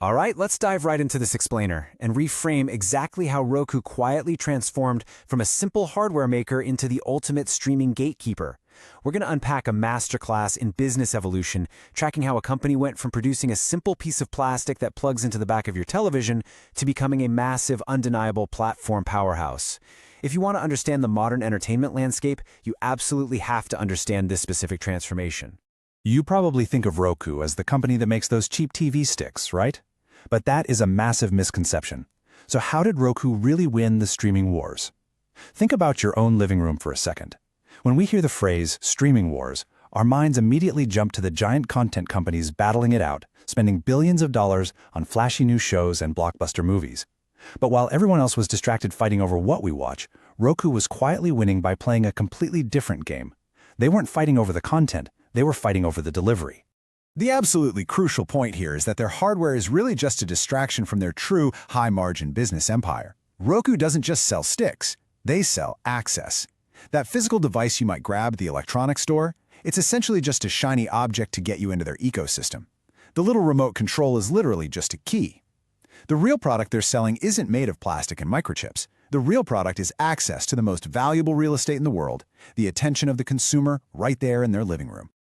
All right, let's dive right into this explainer and reframe exactly how Roku quietly transformed from a simple hardware maker into the ultimate streaming gatekeeper. We're going to unpack a masterclass in business evolution, tracking how a company went from producing a simple piece of plastic that plugs into the back of your television to becoming a massive, undeniable platform powerhouse. If you want to understand the modern entertainment landscape, you absolutely have to understand this specific transformation. You probably think of Roku as the company that makes those cheap TV sticks, right? But that is a massive misconception. So how did Roku really win the streaming wars? Think about your own living room for a second. When we hear the phrase streaming wars, our minds immediately jump to the giant content companies battling it out, spending billions of dollars on flashy new shows and blockbuster movies. But while everyone else was distracted fighting over what we watch, Roku was quietly winning by playing a completely different game. They weren't fighting over the content, they were fighting over the delivery. The absolutely crucial point here is that their hardware is really just a distraction from their true high-margin business empire. Roku doesn't just sell sticks, they sell access. That physical device you might grab at the electronics store, it's essentially just a shiny object to get you into their ecosystem. The little remote control is literally just a key. The real product they're selling isn't made of plastic and microchips. The real product is access to the most valuable real estate in the world, the attention of the consumer right there in their living room.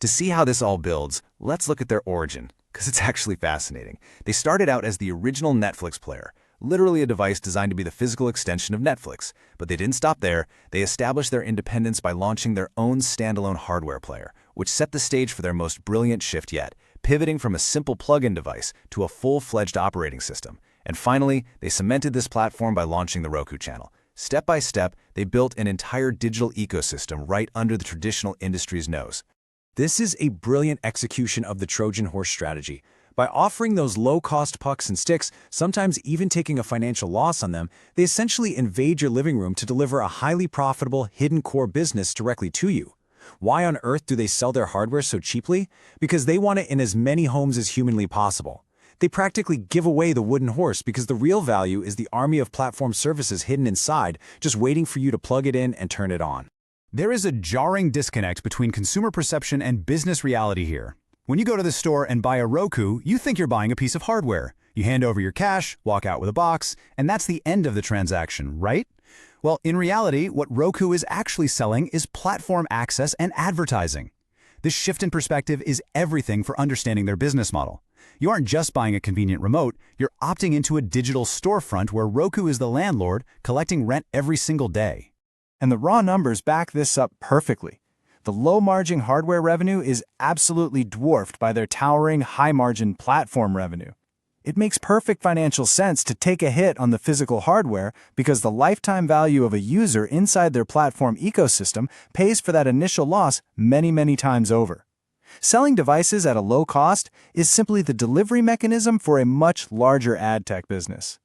To see how this all builds, let's look at their origin, because it's actually fascinating. They started out as the original Netflix player, literally a device designed to be the physical extension of Netflix. But they didn't stop there. They established their independence by launching their own standalone hardware player, which set the stage for their most brilliant shift yet, pivoting from a simple plug-in device to a full-fledged operating system. And finally, they cemented this platform by launching the Roku Channel. Step by step, they built an entire digital ecosystem right under the traditional industry's nose. This is a brilliant execution of the Trojan horse strategy. By offering those low-cost pucks and sticks, sometimes even taking a financial loss on them, they essentially invade your living room to deliver a highly profitable, hidden core business directly to you. Why on earth do they sell their hardware so cheaply? Because they want it in as many homes as humanly possible. They practically give away the wooden horse because the real value is the army of platform services hidden inside, just waiting for you to plug it in and turn it on. There is a jarring disconnect between consumer perception and business reality here. When you go to the store and buy a Roku, you think you're buying a piece of hardware. You hand over your cash, walk out with a box, and that's the end of the transaction, right? Well, in reality, what Roku is actually selling is platform access and advertising. This shift in perspective is everything for understanding their business model. You aren't just buying a convenient remote, you're opting into a digital storefront where Roku is the landlord, collecting rent every single day. And the raw numbers back this up perfectly. The low-margin hardware revenue is absolutely dwarfed by their towering high-margin platform revenue. It makes perfect financial sense to take a hit on the physical hardware because the lifetime value of a user inside their platform ecosystem pays for that initial loss many, many times over. Selling devices at a low cost is simply the delivery mechanism for a much larger ad tech business.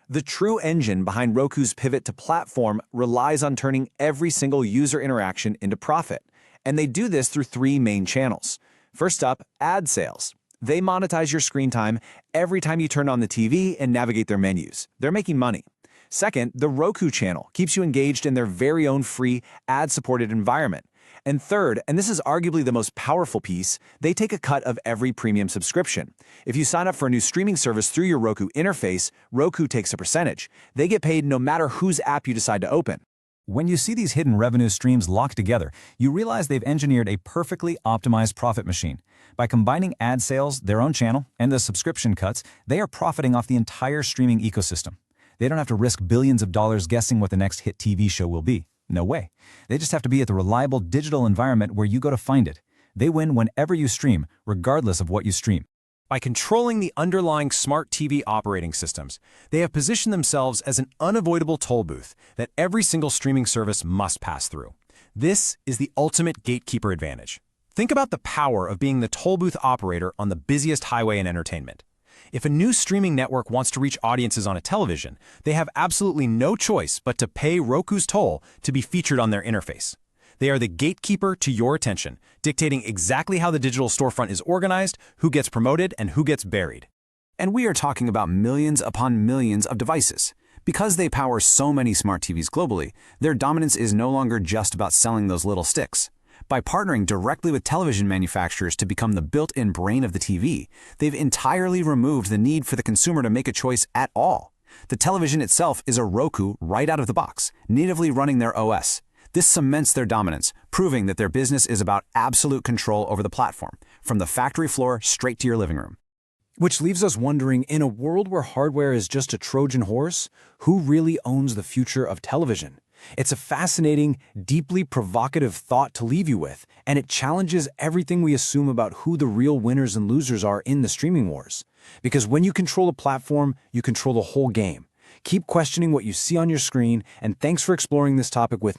The true engine behind Roku's pivot to platform relies on turning every single user interaction into profit. And they do this through three main channels. First up, ad sales. They monetize your screen time every time you turn on the TV and navigate their menus. They're making money. Second, the Roku Channel keeps you engaged in their very own free, ad-supported environment. And third, and this is arguably the most powerful piece, they take a cut of every premium subscription. If you sign up for a new streaming service through your Roku interface, Roku takes a percentage. They get paid no matter whose app you decide to open. When you see these hidden revenue streams locked together, you realize they've engineered a perfectly optimized profit machine. By combining ad sales, their own channel, and the subscription cuts, they are profiting off the entire streaming ecosystem. They don't have to risk billions of dollars guessing what the next hit TV show will be. No way. They just have to be at the reliable digital environment where you go to find it. They win whenever you stream, regardless of what you stream. By controlling the underlying smart TV operating systems, they have positioned themselves as an unavoidable toll booth that every single streaming service must pass through. This is the ultimate gatekeeper advantage. Think about the power of being the toll booth operator on the busiest highway in entertainment. If a new streaming network wants to reach audiences on a television, they have absolutely no choice but to pay Roku's toll to be featured on their interface. They are the gatekeeper to your attention, dictating exactly how the digital storefront is organized, who gets promoted, and who gets buried. And we are talking about millions upon millions of devices. Because they power so many smart TVs globally, their dominance is no longer just about selling those little sticks. By partnering directly with television manufacturers to become the built-in brain of the TV, they've entirely removed the need for the consumer to make a choice at all. The television itself is a Roku right out of the box, natively running their OS. This cements their dominance, proving that their business is about absolute control over the platform, from the factory floor straight to your living room. Which leaves us wondering, in a world where hardware is just a Trojan horse, who really owns the future of television? It's a fascinating, deeply provocative thought to leave you with, and it challenges everything we assume about who the real winners and losers are in the streaming wars. Because when you control a platform, you control the whole game. Keep questioning what you see on your screen, and thanks for exploring this topic with me.